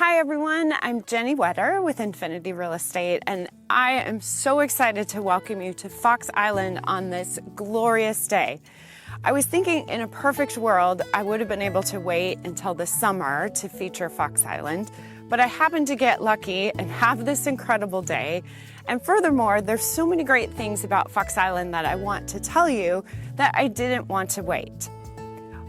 Hi everyone, I'm Jennie with Infinity Real Estate, and I am so excited to welcome you to Fox Island on this glorious day. I was thinking in a perfect world, I would have been able to wait until the summer to feature Fox Island, but I happened to get lucky and have this incredible day. And furthermore, there's so many great things about Fox Island that I want to tell you that I didn't want to wait.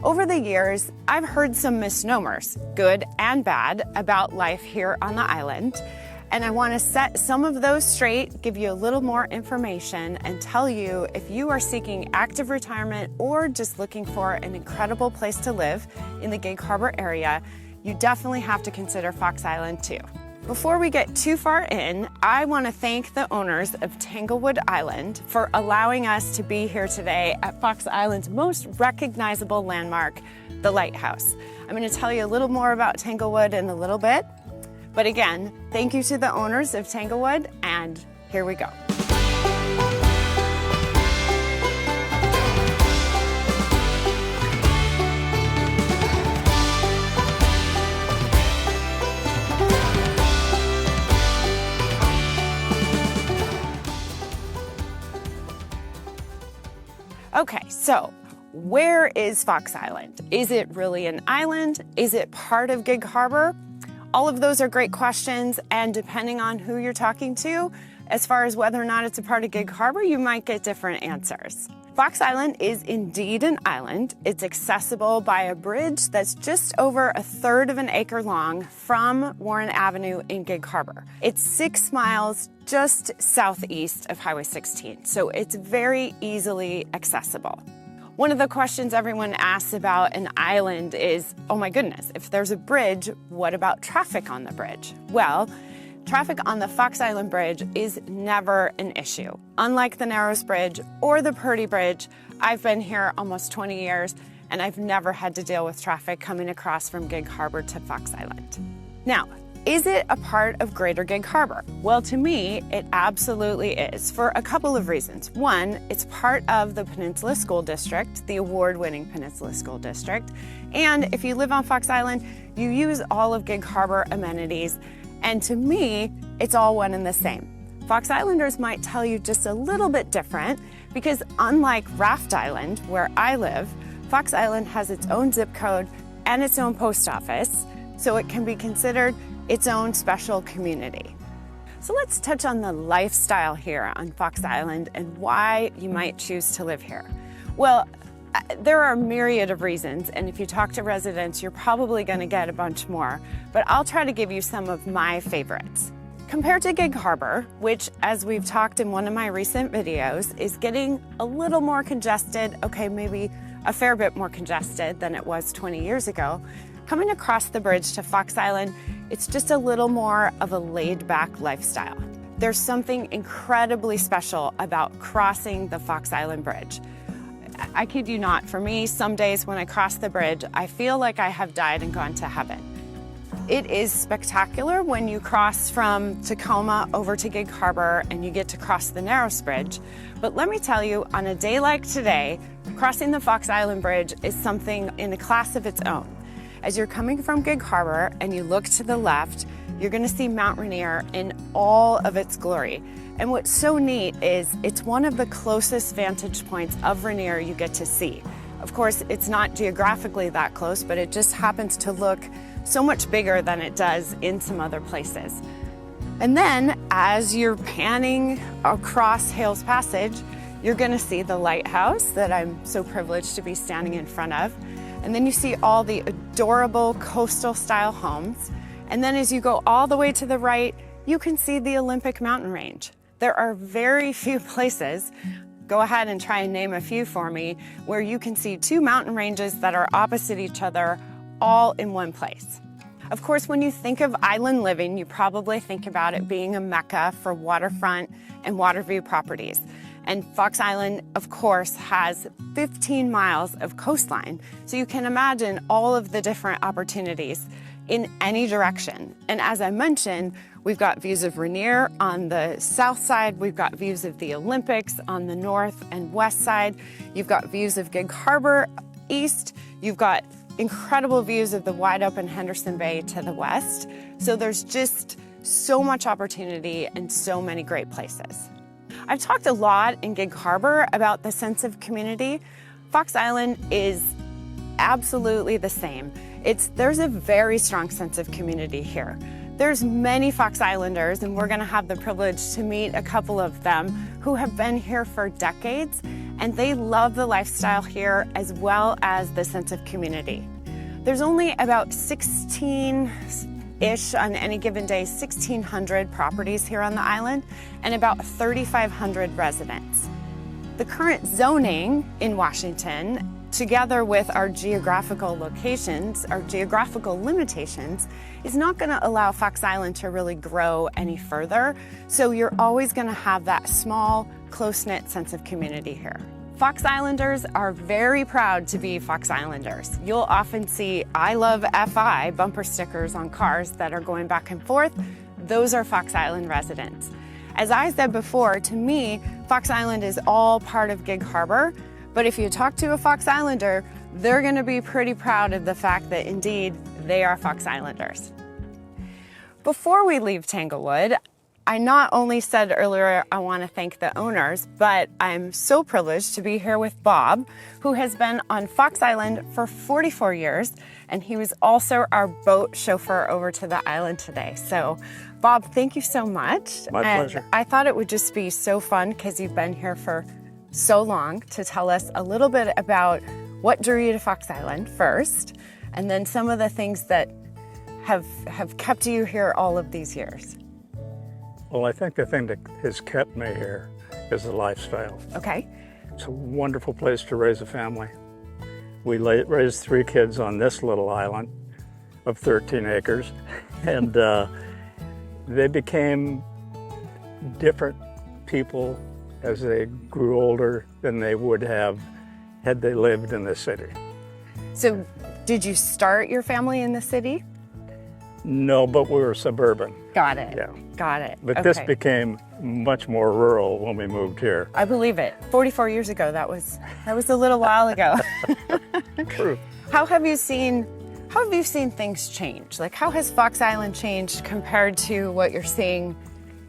Over the years, I've heard some misnomers, good and bad, about life here on the island, and I want to set some of those straight, give you a little more information, and tell you if you are seeking active retirement or just looking for an incredible place to live in the Gig Harbor area, you definitely have to consider Fox Island too. Before we get too far in, I want to thank the owners of Tanglewood Island for allowing us to be here today at Fox Island's most recognizable landmark, the lighthouse. I'm going to tell you a little more about Tanglewood in a little bit, but again, thank you to the owners of Tanglewood, and here we go. Okay, so where is Fox Island? Is it really an island? Is it part of Gig Harbor? All of those are great questions, and depending on who you're talking to, as far as whether or not it's a part of Gig Harbor, you might get different answers. Fox Island is indeed an island. It's accessible by a bridge that's just over 1/3 of an acre long from Warren Avenue in Gig Harbor. It's 6 miles just southeast of Highway 16, so it's very easily accessible. One of the questions everyone asks about an island is, oh my goodness, if there's a bridge, what about traffic on the bridge? Well, traffic on the Fox Island Bridge is never an issue. Unlike the Narrows Bridge or the Purdy Bridge, I've been here almost 20 years and I've never had to deal with traffic coming across from Gig Harbor to Fox Island. Now, is it a part of Greater Gig Harbor? Well, to me, it absolutely is, for a couple of reasons. One, it's part of the Peninsula School District, the award-winning Peninsula School District. And if you live on Fox Island, you use all of Gig Harbor amenities. And to me, it's all one and the same. Fox Islanders might tell you just a little bit different because unlike Raft Island, where I live, Fox Island has its own zip code and its own post office, so it can be considered its own special community. So let's touch on the lifestyle here on Fox Island and why you might choose to live here. Well, there are a myriad of reasons, and if you talk to residents, you're probably going to get a bunch more, but I'll try to give you some of my favorites. Compared to Gig Harbor, which, as we've talked in one of my recent videos, is getting a little more congested, okay, maybe a fair bit more congested than it was 20 years ago, coming across the bridge to Fox Island, it's just a little more of a laid-back lifestyle. There's something incredibly special about crossing the Fox Island Bridge. I kid you not, for me, some days when I cross the bridge, I feel like I have died and gone to heaven. It is spectacular when you cross from Tacoma over to Gig Harbor and you get to cross the Narrows Bridge. But let me tell you, on a day like today, crossing the Fox Island Bridge is something in a class of its own. As you're coming from Gig Harbor and you look to the left, you're going to see Mount Rainier in all of its glory. And what's so neat is it's one of the closest vantage points of Rainier you get to see. Of course, it's not geographically that close, but it just happens to look so much bigger than it does in some other places. And then as you're panning across Hales Passage, you're going to see the lighthouse that I'm so privileged to be standing in front of. And then you see all the adorable coastal style homes. And then as you go all the way to the right, you can see the Olympic mountain range. There are very few places, go ahead and try and name a few for me, where you can see two mountain ranges that are opposite each other all in one place. Of course, when you think of island living, you probably think about it being a mecca for waterfront and water view properties. And Fox Island, of course, has 15 miles of coastline, so you can imagine all of the different opportunities in any direction. And as I mentioned, we've got views of Rainier on the south side, we've got views of the Olympics on the north and west side, you've got views of Gig Harbor east, you've got incredible views of the wide open Henderson Bay to the west. So there's just so much opportunity and so many great places. I've talked a lot in Gig Harbor about the sense of community. Fox Island is absolutely the same. There's a very strong sense of community here. There's many Fox Islanders, and we're gonna have the privilege to meet a couple of them who have been here for decades, and they love the lifestyle here as well as the sense of community. There's only about 16-ish on any given day, 1,600 properties here on the island, and about 3,500 residents. The current zoning in Washington, together with our geographical locations, our geographical limitations, is not gonna allow Fox Island to really grow any further. So you're always gonna have that small, close-knit sense of community here. Fox Islanders are very proud to be Fox Islanders. You'll often see I love FI bumper stickers on cars that are going back and forth. Those are Fox Island residents. As I said before, to me, Fox Island is all part of Gig Harbor. But if you talk to a Fox Islander, they're gonna be pretty proud of the fact that indeed they are Fox Islanders. Before we leave Tanglewood, I not only said earlier I wanna thank the owners, but I'm so privileged to be here with Bob, who has been on Fox Island for 44 years, and he was also our boat chauffeur over to the island today. So Bob, thank you so much. My pleasure. I thought it would just be so fun because you've been here for so long to tell us a little bit about what drew you to Fox Island first, and then some of the things that have kept you here all of these years. Well, I think the thing that has kept me here is the lifestyle. Okay. It's a wonderful place to raise a family. We raised 3 kids on this little island of 13 acres, and they became different people as they grew older than they would have had they lived in the city. So did you start your family in the city? No, but we were suburban. Got it. Yeah. Got it. But okay. this became much more rural when we moved here. I believe it. 44 years ago, that was a little while ago. True. How have you seen things change? Like, how has Fox Island changed compared to what you're seeing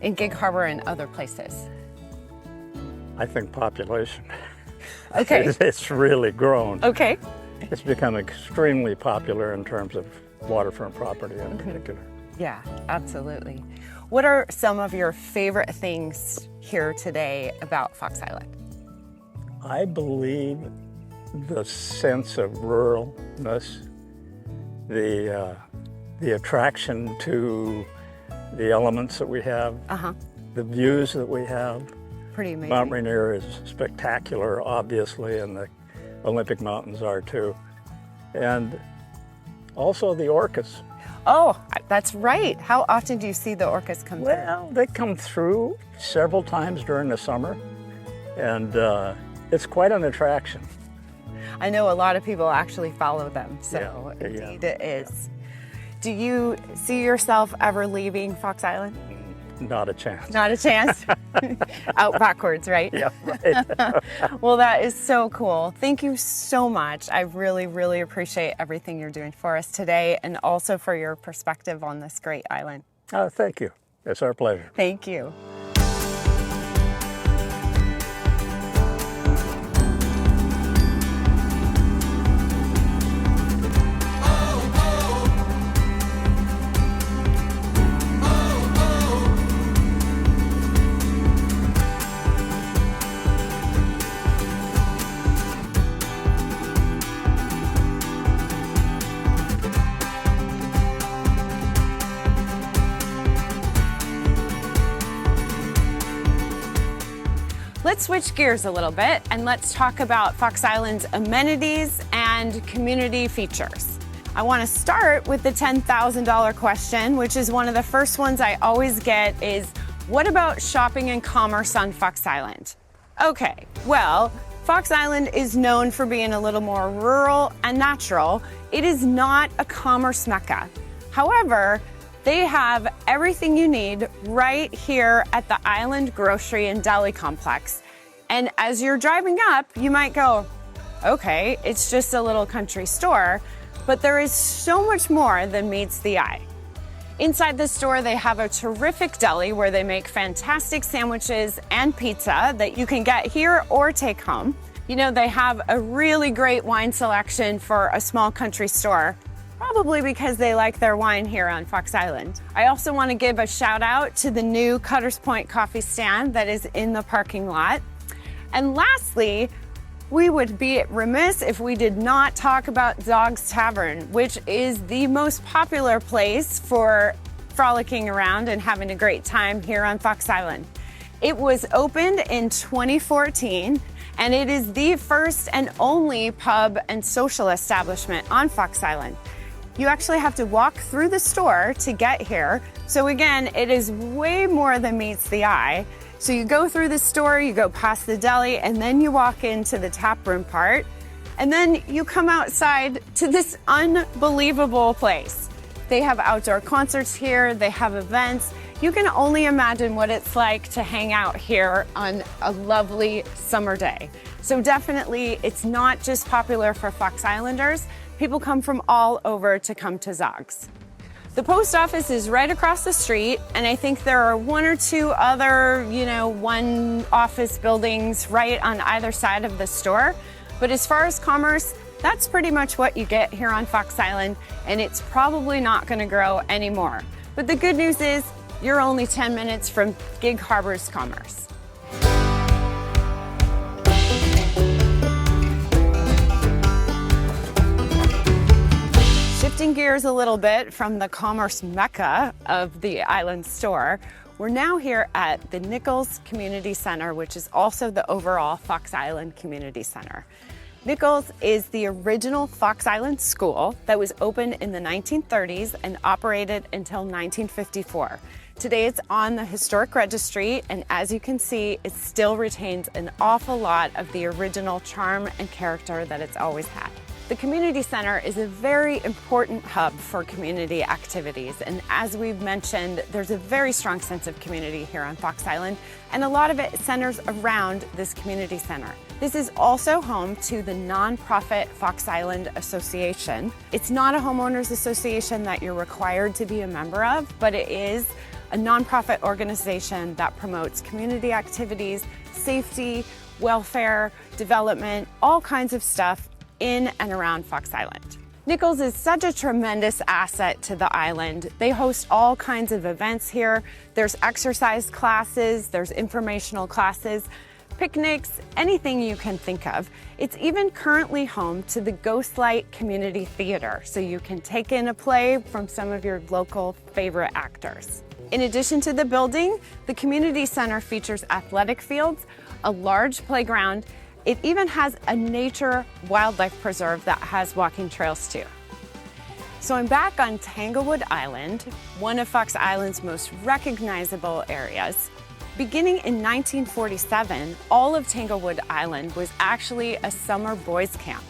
in Gig Harbor and other places? I think population. Okay. It's really grown. Okay. It's become extremely popular in terms of waterfront property in particular. Yeah, absolutely. What are some of your favorite things here today about Fox Island? I believe the sense of ruralness, the attraction to the elements that we have, the views that we have. Pretty amazing. Mount Rainier is spectacular, obviously, and the Olympic Mountains are too. And also the orcas. Oh, that's right. How often do you see the orcas come through? Well, they come through several times during the summer, and it's quite an attraction. I know a lot of people actually follow them, so Yeah, indeed it is. Do you see yourself ever leaving Fox Island? Not a chance. Not a chance? Out backwards, right? Yeah, right. Well, that is so cool. Thank you so much. I really, really appreciate everything you're doing for us today, and also for your perspective on this great island. Oh, thank you. It's our pleasure. Thank you. Let's switch gears a little bit and let's talk about Fox Island's amenities and community features. I want to start with the $10,000 question, which is one of the first ones I always get is, what about shopping and commerce on Fox Island? Okay, well, Fox Island is known for being a little more rural and natural. It is not a commerce mecca. However, they have everything you need right here at the Island Grocery and Deli Complex. And as you're driving up, you might go, okay, it's just a little country store. But there is so much more than meets the eye. Inside the store, they have a terrific deli where they make fantastic sandwiches and pizza that you can get here or take home. You know, they have a really great wine selection for a small country store, probably because they like their wine here on Fox Island. I also want to give a shout out to the new Cutters Point coffee stand that is in the parking lot. And lastly, we would be remiss if we did not talk about Dog's Tavern, which is the most popular place for frolicking around and having a great time here on Fox Island. It was opened in 2014, and it is the first and only pub and social establishment on Fox Island. You actually have to walk through the store to get here. So again, it is way more than meets the eye. So you go through the store, you go past the deli, and then you walk into the tap room part. And then you come outside to this unbelievable place. They have outdoor concerts here, they have events. You can only imagine what it's like to hang out here on a lovely summer day. So definitely, it's not just popular for Fox Islanders. People come from all over to come to Zog's. The post office is right across the street, and I think there are one or two other, one office buildings right on either side of the store. But as far as commerce, that's pretty much what you get here on Fox Island, and it's probably not going to grow anymore. But the good news is, you're only 10 minutes from Gig Harbor's commerce. Shifting gears a little bit from the commerce mecca of the island store, we're now here at the Nichols Community Center, which is also the overall Fox Island Community Center. Nichols is the original Fox Island school that was opened in the 1930s and operated until 1954. Today it's on the historic registry, and as you can see, it still retains an awful lot of the original charm and character that it's always had. The community center is a very important hub for community activities, and as we've mentioned, there's a very strong sense of community here on Fox Island, and a lot of it centers around this community center. This is also home to the nonprofit Fox Island Association. It's not a homeowners association that you're required to be a member of, but it is a nonprofit organization that promotes community activities, safety, welfare, development, all kinds of stuff in and around Fox Island. Nichols is such a tremendous asset to the island. They host all kinds of events here. There's exercise classes, there's informational classes, picnics, anything you can think of. It's even currently home to the Ghostlight Community Theater, so you can take in a play from some of your local favorite actors. In addition to the building, the community center features athletic fields, a large playground. It even has a nature wildlife preserve that has walking trails too. So I'm back on Tanglewood Island, one of Fox Island's most recognizable areas. Beginning in 1947, all of Tanglewood Island was actually a summer boys' camp.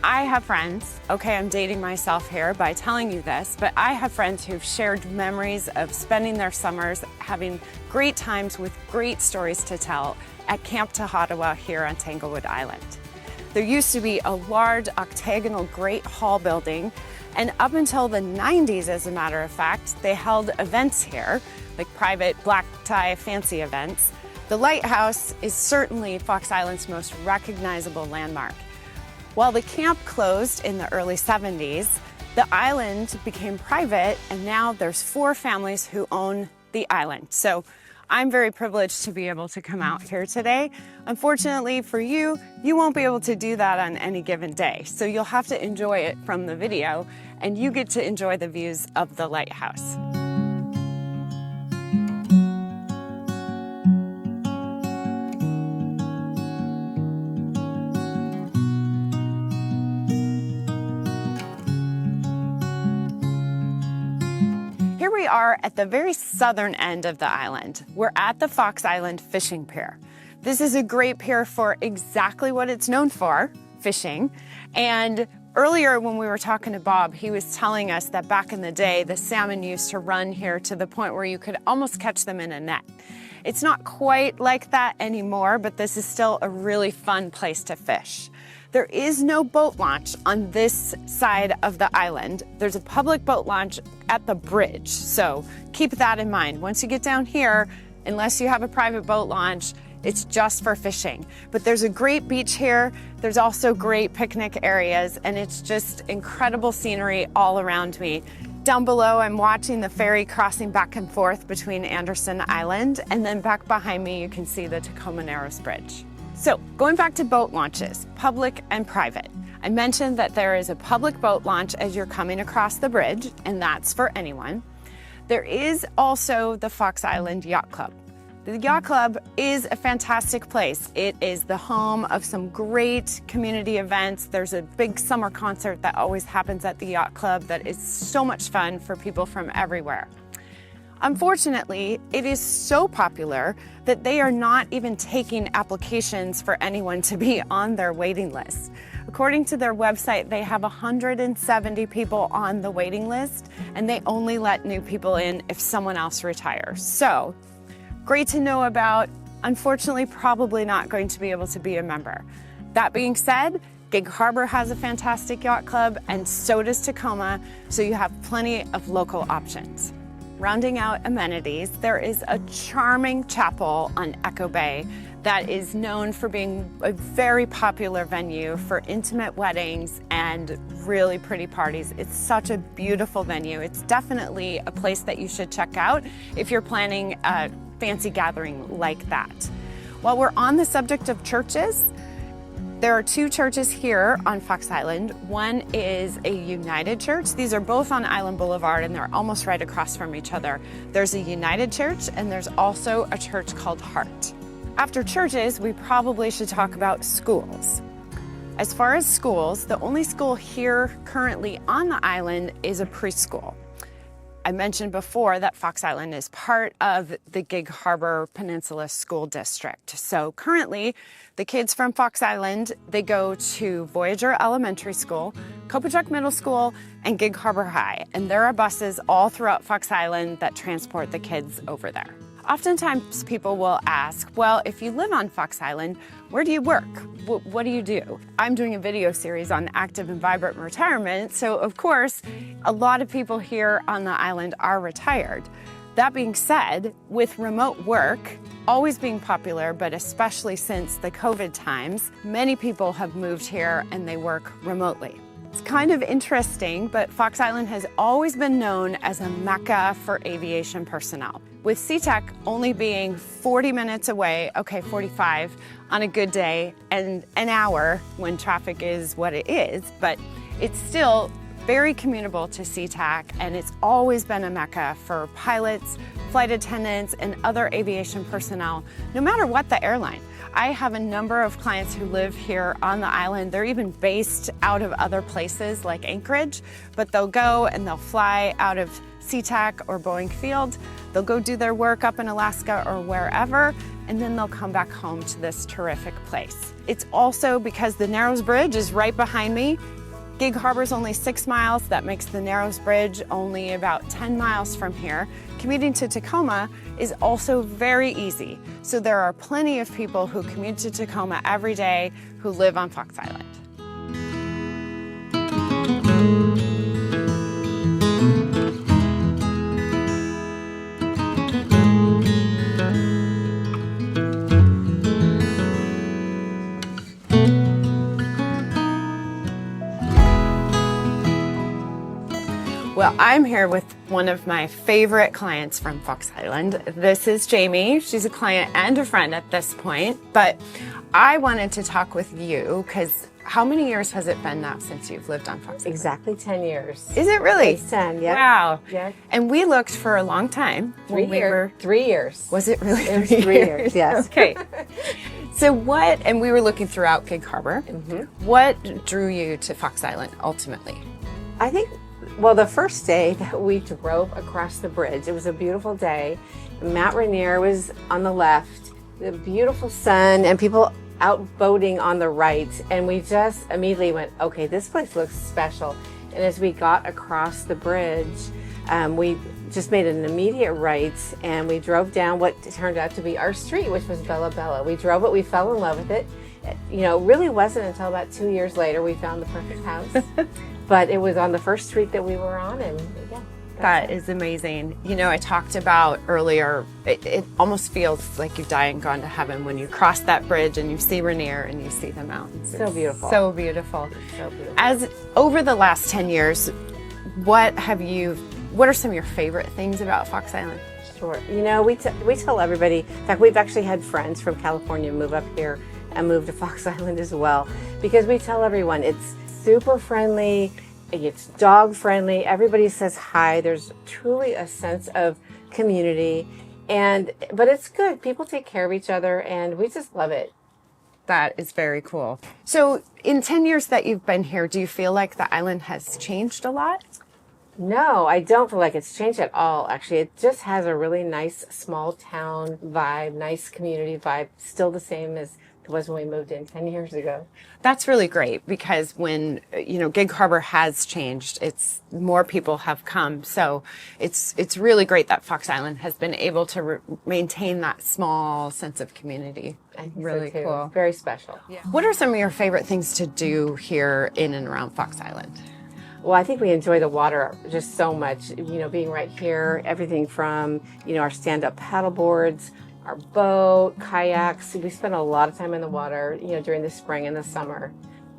I have friends, okay, I'm dating myself here by telling you this, but I have friends who've shared memories of spending their summers having great times with great stories to tell at Camp Tahatawa here on Tanglewood Island. There used to be a large octagonal Great Hall building, and up until the 90s, as a matter of fact, they held events here, like private black tie fancy events. The lighthouse is certainly Fox Island's most recognizable landmark. While the camp closed in the early 70s, the island became private, and now there's 4 families who own the island. So I'm very privileged to be able to come out here today. Unfortunately for you, you won't be able to do that on any given day. So you'll have to enjoy it from the video, and you get to enjoy the views of the lighthouse. Here we are at the very southern end of the island. We're at the Fox Island Fishing Pier. This is a great pier for exactly what it's known for, fishing. And earlier when we were talking to Bob, he was telling us that back in the day, the salmon used to run here to the point where you could almost catch them in a net. It's not quite like that anymore, but this is still a really fun place to fish. There is no boat launch on this side of the island. There's a public boat launch at the bridge, so keep that in mind. Once you get down here, unless you have a private boat launch, it's just for fishing. But there's a great beach here. There's also great picnic areas, and it's just incredible scenery all around me. Down below, I'm watching the ferry crossing back and forth between Anderson Island, and then back behind me, you can see the Tacoma Narrows Bridge. So going back to boat launches, public and private. I mentioned that there is a public boat launch as you're coming across the bridge, and that's for anyone. There is also the Fox Island Yacht Club. The Yacht Club is a fantastic place. It is the home of some great community events. There's a big summer concert that always happens at the Yacht Club that is so much fun for people from everywhere. Unfortunately, it is so popular that they are not even taking applications for anyone to be on their waiting list. According to their website, they have 170 people on the waiting list, and they only let new people in if someone else retires. So, great to know about. Unfortunately, probably not going to be able to be a member. That being said, Gig Harbor has a fantastic yacht club, and so does Tacoma, so you have plenty of local options. Rounding out amenities, there is a charming chapel on Echo Bay that is known for being a very popular venue for intimate weddings and really pretty parties. It's such a beautiful venue. It's definitely a place that you should check out if you're planning a fancy gathering like that. While we're on the subject of churches, there are two churches here on Fox Island. One is a United Church. These are both on Island Boulevard, and they're almost right across from each other. There's a United Church, and there's also a church called Heart. After churches, we probably should talk about schools. As far as schools, the only school here currently on the island is a preschool. I mentioned before that Fox Island is part of the Gig Harbor Peninsula School District. So currently, the kids from Fox Island, they go to Voyager Elementary School, Copachuck Middle School, and Gig Harbor High. And there are buses all throughout Fox Island that transport the kids over there. Oftentimes people will ask, well, if you live on Fox Island, where do you work? What do you do? I'm doing a video series on active and vibrant retirement, so of course, a lot of people here on the island are retired. That being said, with remote work always being popular, but especially since the COVID times, many people have moved here and they work remotely. It's kind of interesting, but Fox Island has always been known as a mecca for aviation personnel. With SeaTac only being 40 minutes away, okay, 45 on a good day, and an hour when traffic is what it is, but it's still very commutable to SeaTac, and it's always been a mecca for pilots, flight attendants, and other aviation personnel, no matter what the airline. I have a number of clients who live here on the island. They're even based out of other places like Anchorage, but they'll go and they'll fly out of SeaTac or Boeing Field. They'll go do their work up in Alaska or wherever, and then they'll come back home to this terrific place. It's also because the Narrows Bridge is right behind me. Gig Harbor is only 6 miles. That makes the Narrows Bridge only about 10 miles from here. Commuting to Tacoma is also very easy. So there are plenty of people who commute to Tacoma every day who live on Fox Island. Well, I'm here with one of my favorite clients from Fox Island. This is Jamie. She's a client and a friend at this point, but I wanted to talk with you because how many years has it been now since you've lived on Fox Island? Exactly 10 years. Is it really? It's 10, yeah. Wow. Yeah. And we looked for a long time. 3 years. Was it really It was 3 years, yes. Okay. So what, and we were looking throughout Gig Harbor. Mm-hmm. What drew you to Fox Island ultimately? I think, well, the first day that we drove across the bridge, it was a beautiful day. Mount Rainier was on the left, the beautiful sun, and people out boating on the right. And we just immediately went, okay, this place looks special. And as we got across the bridge, we just made an immediate right, and we drove down what turned out to be our street, which was Bella Bella. We drove it, we fell in love with it, You know, it really wasn't until about 2 years later we found the perfect house. But it was on the first street that we were on, and yeah. That is amazing. You know, I talked about earlier, it almost feels like you've died and gone to heaven when you cross that bridge and you see Rainier and you see the mountains. So beautiful. So beautiful. So beautiful. As over the last 10 years, what are some of your favorite things about Fox Island? Sure. You know, we tell everybody, in fact, we've actually had friends from California move up here and move to Fox Island as well, because we tell everyone it's super friendly, it's dog friendly, everybody says hi, there's truly a sense of community, but it's good. People take care of each other, and we just love it. That is very cool. So in 10 years that you've been here, do you feel like the island has changed a lot? No, I don't feel like it's changed at all, actually. It just has a really nice small town vibe, nice community vibe, still the same as it was when we moved in 10 years ago. That's really great, because when, you know, Gig Harbor has changed, more people have come. So it's really great that Fox Island has been able to maintain that small sense of community. I think really so too. cool. Very special. Yeah. What are some of your favorite things to do here in and around Fox Island? Well, I think we enjoy the water just so much, you know, being right here, everything from, you know, our stand-up paddle boards, our boat, kayaks. We spend a lot of time in the water, you know, during the spring and the summer.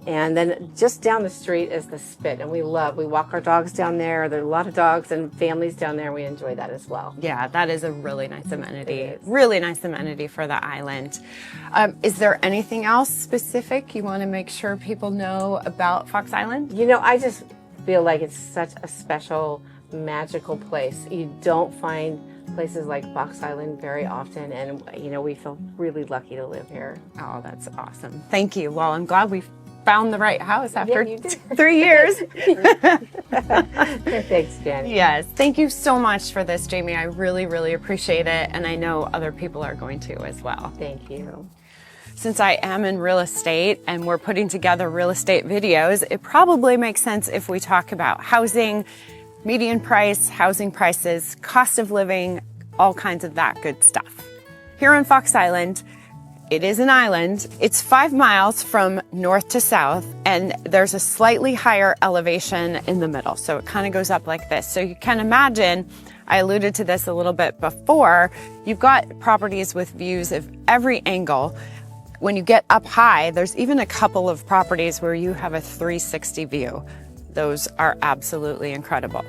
And then just down the street is the Spit, and we walk our dogs down there. There are a lot of dogs and families down there, and we enjoy that as well. Yeah, that is a really nice amenity. Really nice amenity for the island. Is there anything else specific you want to make sure people know about Fox Island? You know, I just feel like it's such a special, magical place. You don't find places like Fox Island very often, and you know, we feel really lucky to live here. Oh, that's awesome. Thank you. Well, I'm glad we found the right house after you did. 3 years. Thanks, Jennie. Yes. Thank you so much for this, Jamie. I really, really appreciate it, and I know other people are going to as well. Thank you. Since I am in real estate and we're putting together real estate videos, it probably makes sense if we talk about housing, median price, housing prices, cost of living, all kinds of that good stuff. Here on Fox Island, it is an island. It's 5 miles from north to south, and there's a slightly higher elevation in the middle. So it kind of goes up like this. So you can imagine, I alluded to this a little bit before, you've got properties with views of every angle. When you get up high, there's even a couple of properties where you have a 360 view. Those are absolutely incredible.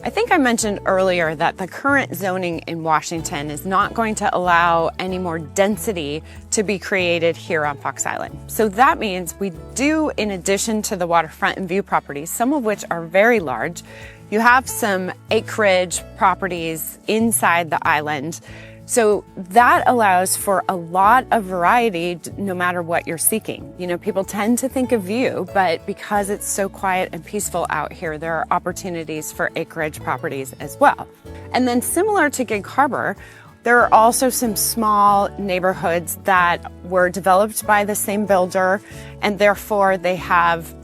I think I mentioned earlier that the current zoning in Washington is not going to allow any more density to be created here on Fox Island. So that means we do, in addition to the waterfront and view properties, some of which are very large, you have some acreage properties inside the island. So that allows for a lot of variety no matter what you're seeking. You know, people tend to think of view, but because it's so quiet and peaceful out here, there are opportunities for acreage properties as well. And then similar to Gig Harbor, there are also some small neighborhoods that were developed by the same builder, and therefore they have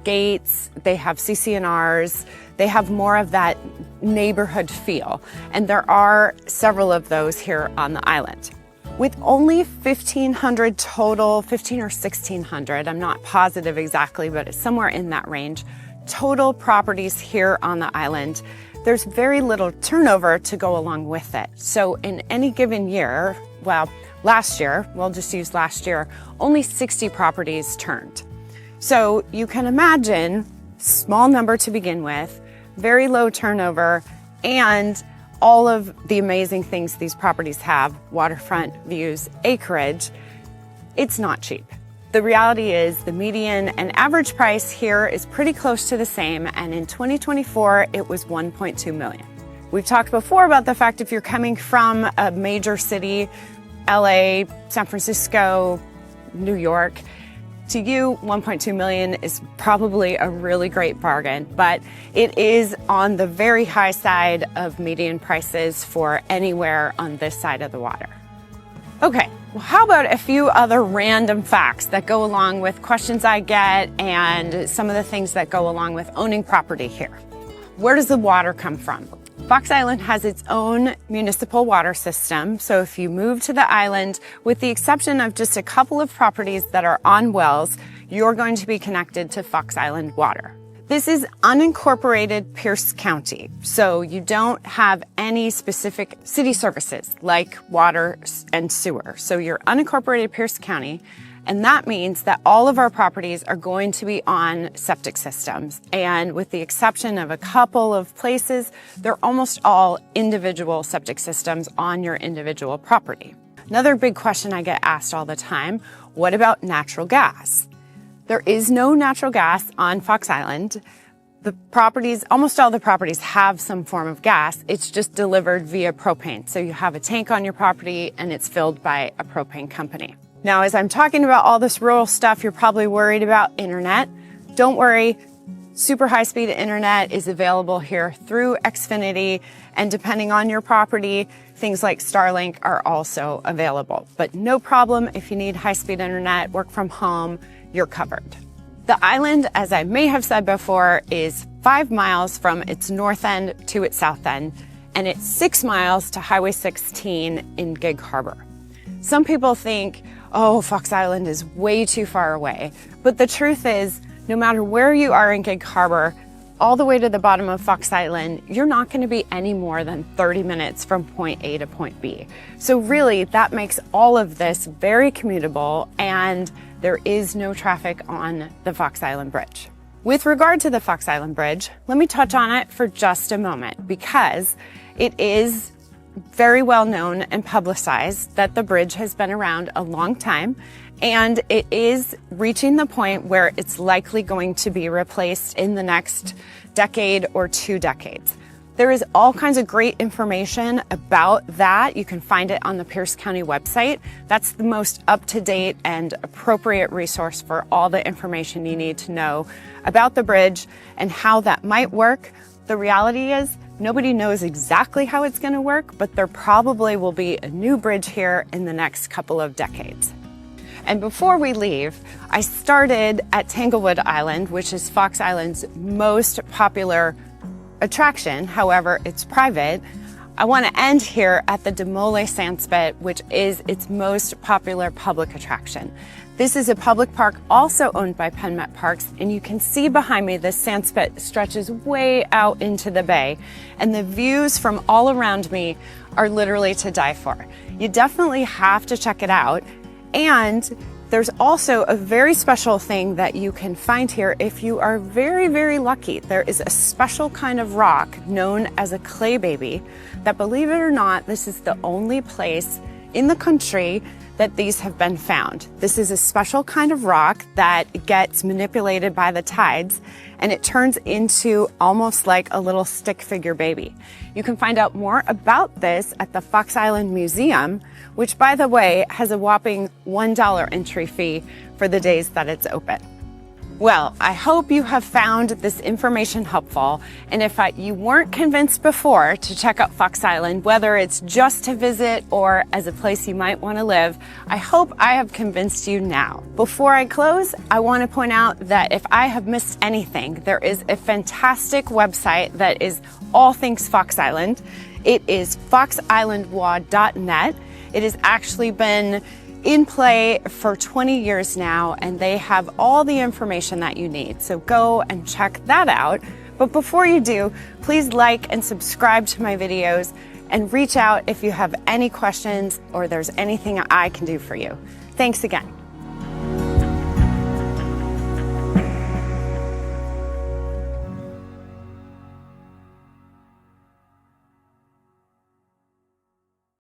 gates, they have CC&Rs, they have more of that neighborhood feel. And there are several of those here on the island. With only 1,500 total, 15 or 1,600, I'm not positive exactly, but it's somewhere in that range, total properties here on the island, there's very little turnover to go along with it. So in any given year, well, last year, we'll just use last year, only 60 properties turned. So you can imagine, small number to begin with, very low turnover, and all of the amazing things these properties have, waterfront views, acreage, it's not cheap. The reality is the median and average price here is pretty close to the same, and in 2024, it was $1.2 million. We've talked before about the fact if you're coming from a major city, LA, San Francisco, New York, to you, $1.2 million is probably a really great bargain, but it is on the very high side of median prices for anywhere on this side of the water. Okay, well, how about a few other random facts that go along with questions I get and some of the things that go along with owning property here? Where does the water come from? Fox Island has its own municipal water system, so if you move to the island, with the exception of just a couple of properties that are on wells, you're going to be connected to Fox Island water. This is unincorporated Pierce County, so you don't have any specific city services like water and sewer. So you're unincorporated Pierce County, and that means that all of our properties are going to be on septic systems. And with the exception of a couple of places, they're almost all individual septic systems on your individual property. Another big question I get asked all the time, what about natural gas? There is no natural gas on Fox Island. The properties, almost all the properties have some form of gas. It's just delivered via propane. So you have a tank on your property and it's filled by a propane company. Now, as I'm talking about all this rural stuff, you're probably worried about internet. Don't worry, super high-speed internet is available here through Xfinity, and depending on your property, things like Starlink are also available. But no problem if you need high-speed internet, work from home, you're covered. The island, as I may have said before, is 5 miles from its north end to its south end, and it's 6 miles to Highway 16 in Gig Harbor. Some people think, oh, Fox Island is way too far away. But the truth is, no matter where you are in Gig Harbor, all the way to the bottom of Fox Island, you're not going to be any more than 30 minutes from point A to point B. So really, that makes all of this very commutable, and there is no traffic on the Fox Island Bridge. With regard to the Fox Island Bridge, let me touch on it for just a moment, because it is very well known and publicized that the bridge has been around a long time, and it is reaching the point where it's likely going to be replaced in the next decade or 2 decades. There is all kinds of great information about that. You can find it on the Pierce County website. That's the most up-to-date and appropriate resource for all the information you need to know about the bridge and how that might work. The reality is, nobody knows exactly how it's going to work, but there probably will be a new bridge here in the next couple of decades. And before we leave, I started at Tanglewood Island, which is Fox Island's most popular attraction. However, it's private. I want to end here at the Demole Sandspit, which is its most popular public attraction. This is a public park also owned by Penn Met Parks, and you can see behind me this sandspit stretches way out into the bay, and the views from all around me are literally to die for. You definitely have to check it out, and there's also a very special thing that you can find here if you are very, very lucky. There is a special kind of rock known as a clay baby that, believe it or not, this is the only place in the country that these have been found. This is a special kind of rock that gets manipulated by the tides, and it turns into almost like a little stick figure baby. You can find out more about this at the Fox Island Museum, which, by the way, has a whopping $1 entry fee for the days that it's open. Well, I hope you have found this information helpful, and if you weren't convinced before to check out Fox Island, whether it's just to visit or as a place you might want to live, I hope I have convinced you now. Before I close, I want to point out that if I have missed anything, there is a fantastic website that is all things Fox Island. It is foxislandwa.net. It has actually been in play for 20 years now, and they have all the information that you need. So go and check that out. But before you do, please like and subscribe to my videos and reach out if you have any questions or there's anything I can do for you. Thanks again.